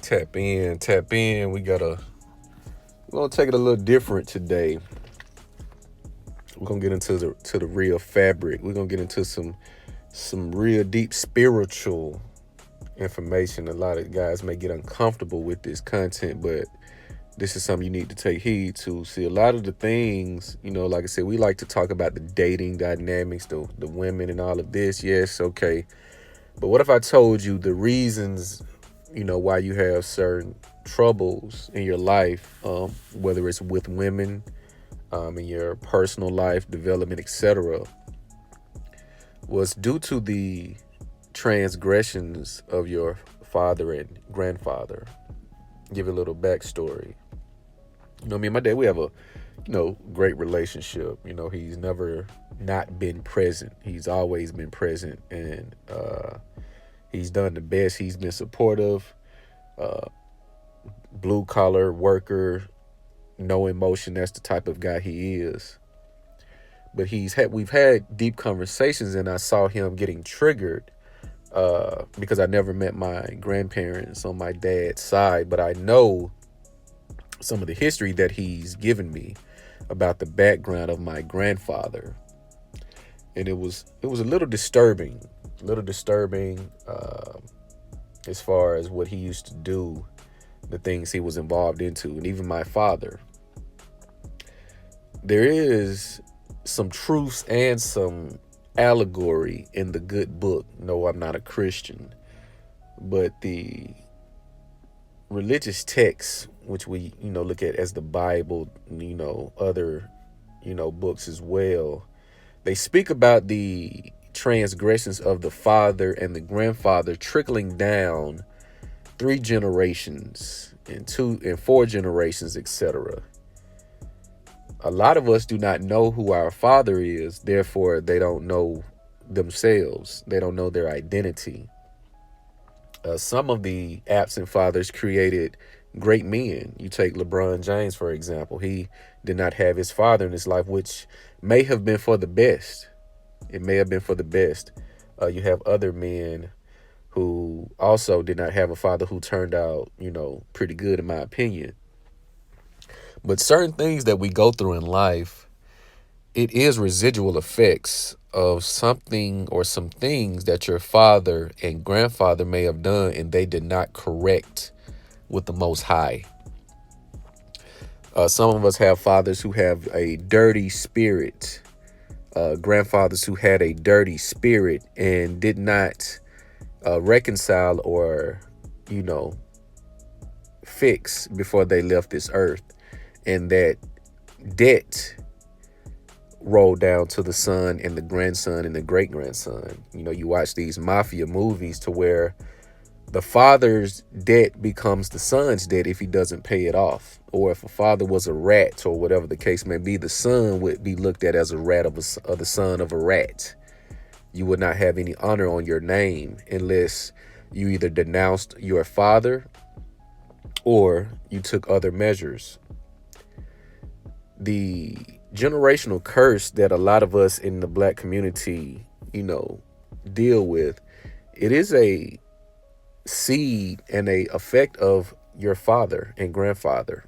Tap in, tap in. We're gonna take it a little different today. We're gonna get into the real fabric. We're gonna get into some real deep spiritual information. A lot of guys may get uncomfortable with this content, but this is something you need to take heed to. See, a lot of the things, like I said, we like to talk about the dating dynamics, the women and all of this. Yes, okay. But what if I told you the reasons, why you have certain troubles in your life, whether it's with women, in your personal life, development, etc., was due to the transgressions of your father and grandfather. Give you a little backstory. Me and my dad, we have a, great relationship. He's never not been present. He's always been present, and he's done the best. He's been supportive, blue collar worker, no emotion. That's the type of guy he is. But we've had deep conversations, and I saw him getting triggered because I never met my grandparents on my dad's side, but I know some of the history that he's given me about the background of my grandfather, and it was a little disturbing, as far as what he used to do, the things he was involved into, and even my father. There is some truths and some allegory in the good book. No, I'm not a Christian, but the religious texts, which we, look at as the Bible, other, books as well, they speak about the transgressions of the father and the grandfather trickling down 3 generations and 2 and 4 generations, etc. A lot of us do not know who our father is, therefore they don't know themselves. They don't know their identity. Some of the absent fathers created great men. You take LeBron James, for example. He did not have his father in his life, which may have been for the best. It may have been for the best. You have other men who also did not have a father who turned out, pretty good in my opinion. But certain things that we go through in life, it is residual effects of something or some things that your father and grandfather may have done and they did not correct with the Most High. Some of us have fathers who have a dirty spirit, grandfathers who had a dirty spirit and did not reconcile or, fix before they left this earth. And that debt rolled down to the son and the grandson and the great grandson. You watch these mafia movies to where the father's debt becomes the son's debt if he doesn't pay it off. Or if a father was a rat or whatever the case may be, the son would be looked at as a rat of the son of a rat. You would not have any honor on your name unless you either denounced your father or you took other measures. The generational curse that a lot of us in the black community, deal with, it is a seed and a effect of your father and grandfather.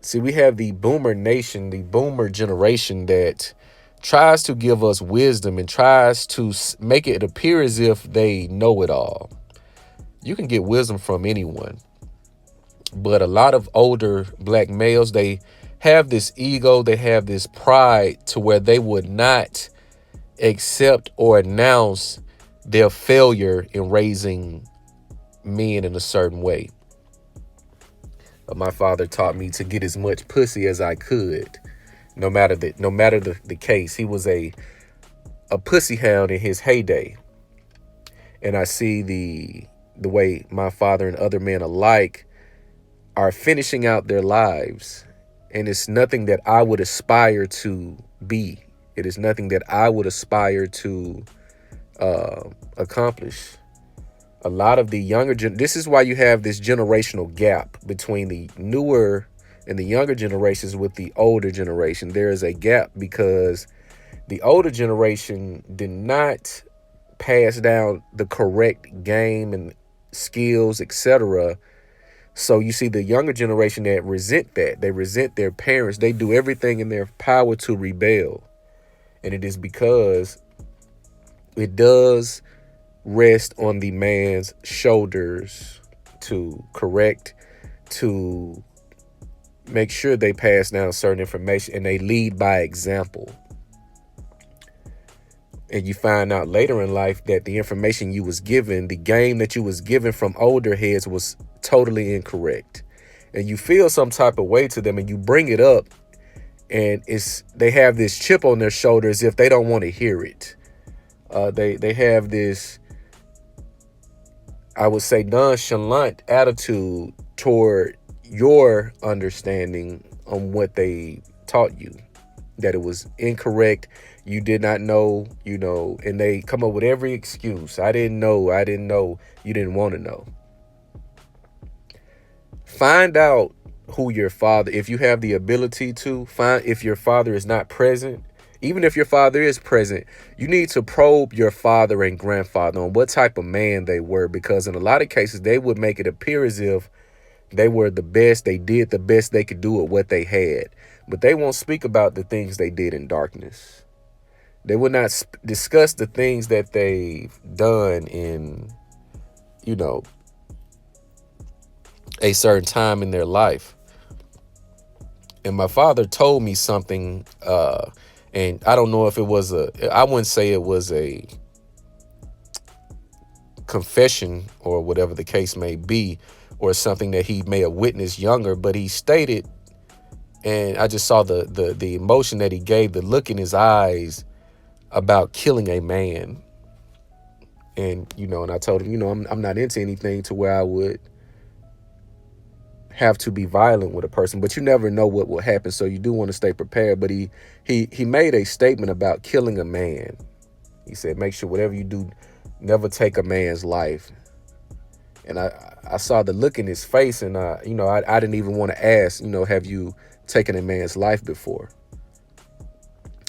See, we have the boomer nation, the boomer generation that tries to give us wisdom and tries to make it appear as if they know it all. You can get wisdom from anyone, but a lot of older black males, they have this ego, they have this pride to where they would not accept or announce their failure in raising men in a certain way. My father taught me to get as much pussy as I could, no matter the case. He was a pussy hound in his heyday. And I see the way my father and other men alike are finishing out their lives. And it's nothing that I would aspire to be. It is nothing that I would aspire to accomplish. A lot of the younger this is why you have this generational gap between the newer and the younger generations with the older generation. There is a gap because the older generation did not pass down the correct game and skills, etc. So you see the younger generation that resent that. They resent their parents. They do everything in their power to rebel. And it is because it does rest on the man's shoulders to correct, to make sure they pass down certain information, and they lead by example. And you find out later in life that the information you was given, the game that you was given from older heads, was totally incorrect. And you feel some type of way to them, and you bring it up, and they have this chip on their shoulder as if they don't want to hear it. They have this, I would say, nonchalant attitude toward your understanding on what they taught you, that it was incorrect. You did not know, and they come up with every excuse. I didn't know. You didn't want to know. Find out who your father, if you have the ability to find, if your father is not present. Even if your father is present, you need to probe your father and grandfather on what type of man they were, because in a lot of cases, they would make it appear as if they were the best. They did the best they could do with what they had, but they won't speak about the things they did in darkness. They will not discuss the things that they've done in, a certain time in their life. And my father told me something, and I don't know if it was I wouldn't say it was a confession or whatever the case may be, or something that he may have witnessed younger, but he stated, and I just saw the emotion that he gave, the look in his eyes about killing a man. And, and I told him, I'm not into anything to where I would have to be violent with a person, but you never know what will happen. So you do want to stay prepared. But he made a statement about killing a man. He said, make sure whatever you do, never take a man's life. And I saw the look in his face, and I didn't even want to ask, have you taken a man's life before?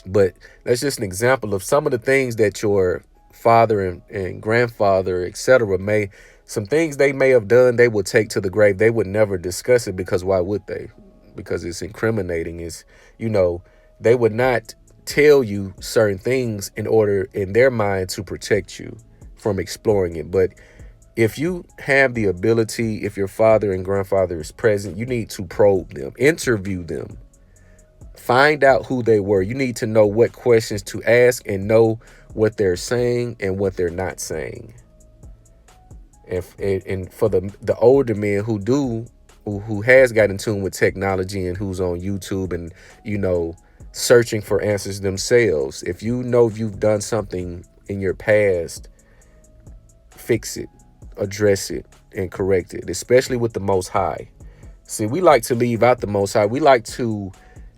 But that's just an example of some of the things that your father and grandfather, etc., some things they may have done, they would take to the grave. They would never discuss it, because why would they? Because it's incriminating. They would not tell you certain things in order, in their mind, to protect you from exploring it. But if you have the ability, if your father and grandfather is present, you need to probe them, interview them, find out who they were. You need to know what questions to ask and know what they're saying and what they're not saying. And for the older men who has got in tune with technology and who's on YouTube and, searching for answers themselves, if you've done something in your past, fix it, address it, and correct it, especially with the Most High. See, we like to leave out the Most High. We like to,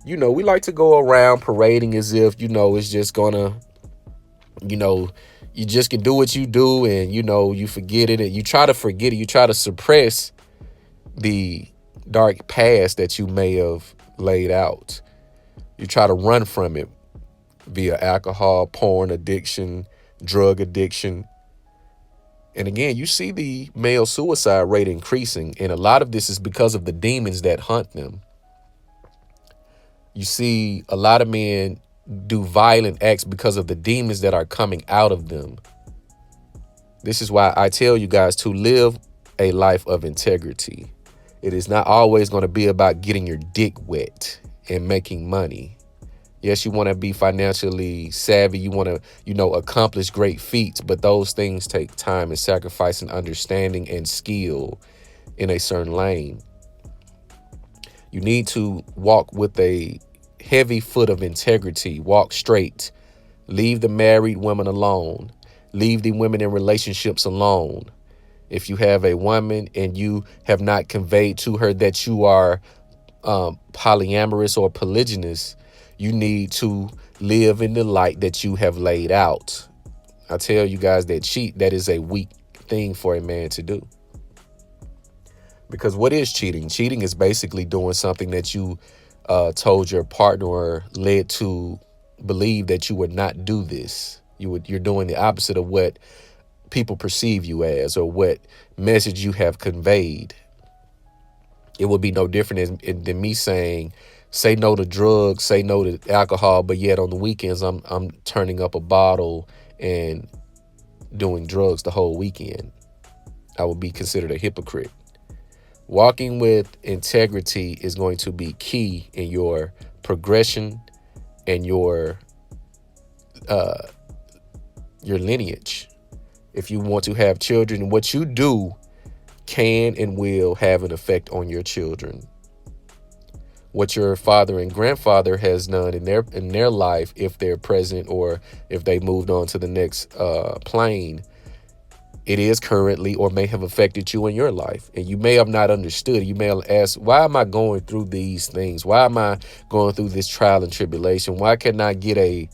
we like to go around parading as if, it's just gonna, you just can do what you do, and, you forget it, and you try to forget it. You try to suppress the dark past that you may have laid out. You try to run from it via alcohol, porn addiction, drug addiction. And again, you see the male suicide rate increasing, and a lot of this is because of the demons that hunt them. You see a lot of men do violent acts because of the demons that are coming out of them. This is why I tell you guys to live a life of integrity. It is not always going to be about getting your dick wet and making money. Yes, you want to be financially savvy. You want to, accomplish great feats, but those things take time and sacrifice and understanding and skill in a certain lane. You need to walk with a heavy foot of integrity. Walk straight. Leave the married women alone. Leave the women in relationships alone. If you have a woman and you have not conveyed to her that you are polyamorous or polygynous, you need to live in the light that you have laid out. I tell you guys that is a weak thing for a man to do. Because what is cheating? Cheating is basically doing something that you told your partner or led to believe that you would not do this. You're doing the opposite of what people perceive you as, or what message you have conveyed. It would be no different than me saying, say no to drugs, say no to alcohol, but yet on the weekends I'm turning up a bottle and doing drugs the whole weekend. I would be considered a hypocrite. Walking with integrity is going to be key in your progression and your lineage. If you want to have children, what you do can and will have an effect on your children. What your father and grandfather has done in their life, if they're present or if they moved on to the next plane, it is currently or may have affected you in your life. And you may have not understood. You may have asked, why am I going through these things? Why am I going through this trial and tribulation? Why can't I get a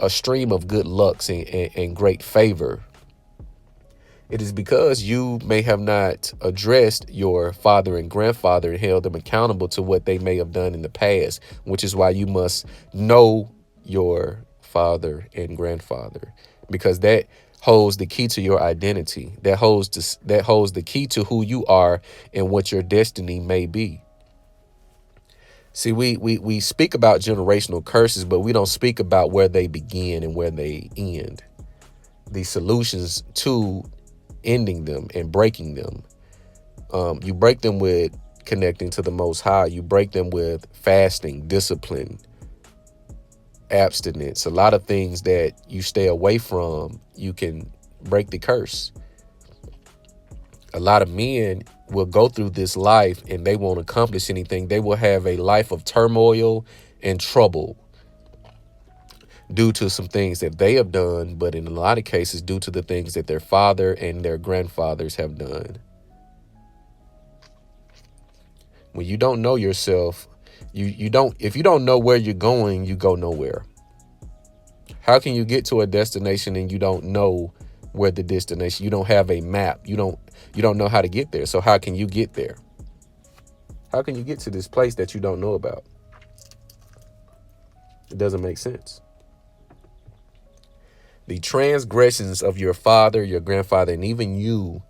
stream of good lucks and great favor? It is because you may have not addressed your father and grandfather and held them accountable to what they may have done in the past, which is why you must know your father and grandfather, because that holds the key to your identity. That holds the key to who you are and what your destiny may be. See, we speak about generational curses, but we don't speak about where they begin and where they end. The solutions to ending them and breaking them. You break them with connecting to the Most High. You break them with fasting, discipline, abstinence. A lot of things that you stay away from, you can break the curse. A lot of men will go through this life and they won't accomplish anything. They will have a life of turmoil and trouble due to some things that they have done, but in a lot of cases due to the things that their father and their grandfathers have done. When you don't know yourself, if you don't know where you're going, you go nowhere. How can you get to a destination and you don't know where the destination, you don't have a map, you don't know how to get there. So how can you get there? How can you get to this place that you don't know about? It doesn't make sense. The transgressions of your father, your grandfather, and even you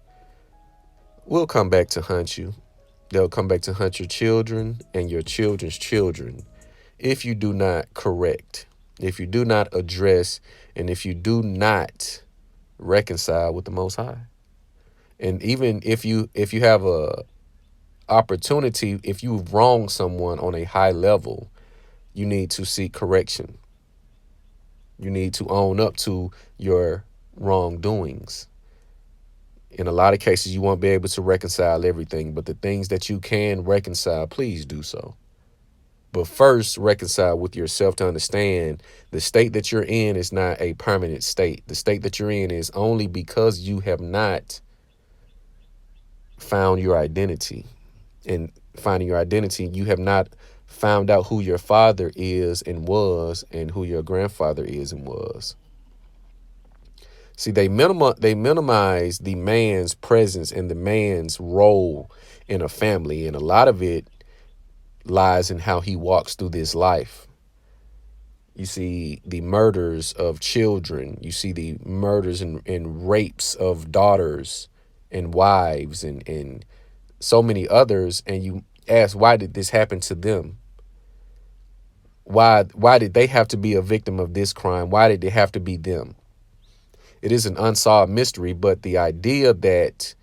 will come back to hunt you. They'll come back to hunt your children and your children's children if you do not correct, if you do not address, and if you do not reconcile with the Most High. And even if you have a opportunity, if you've wronged someone on a high level, you need to seek correction. You need to own up to your wrongdoings. In a lot of cases, you won't be able to reconcile everything, but the things that you can reconcile, please do so. But first, reconcile with yourself to understand the state that you're in is not a permanent state. The state that you're in is only because you have not found your identity. And finding your identity, you have not found out who your father is and was and who your grandfather is and was. See, they minimize the man's presence and the man's role in a family. And a lot of it lies in how he walks through this life. You see the murders of children. You see the murders and rapes of daughters and wives and so many others. And you ask, why did this happen to them? Why did they have to be a victim of this crime? Why did it have to be them? It is an unsolved mystery, but the idea that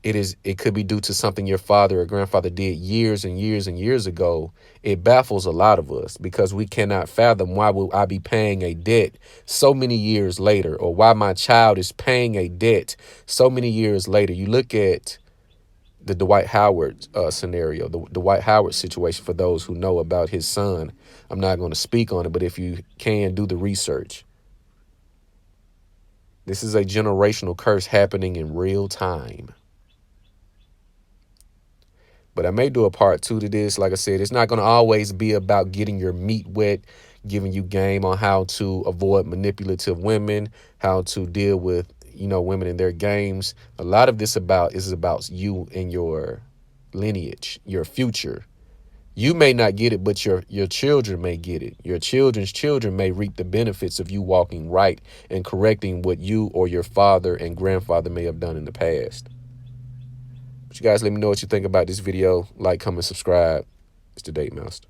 it could be due to something your father or grandfather did years and years and years ago, it baffles a lot of us because we cannot fathom why would I be paying a debt so many years later, or why my child is paying a debt so many years later. You look at the Dwight Howard scenario, the Dwight Howard situation, for those who know about his son. I'm not going to speak on it, but if you can, do the research. This is a generational curse happening in real time. But I may do a part 2 to this. Like I said, it's not going to always be about getting your meat wet, giving you game on how to avoid manipulative women, how to deal with, women in their games. A lot of this is about you and your lineage, your future. You may not get it, but your children may get it. Your children's children may reap the benefits of you walking right and correcting what you or your father and grandfather may have done in the past. But you guys let me know what you think about this video. Like, comment, subscribe. It's the Date Master.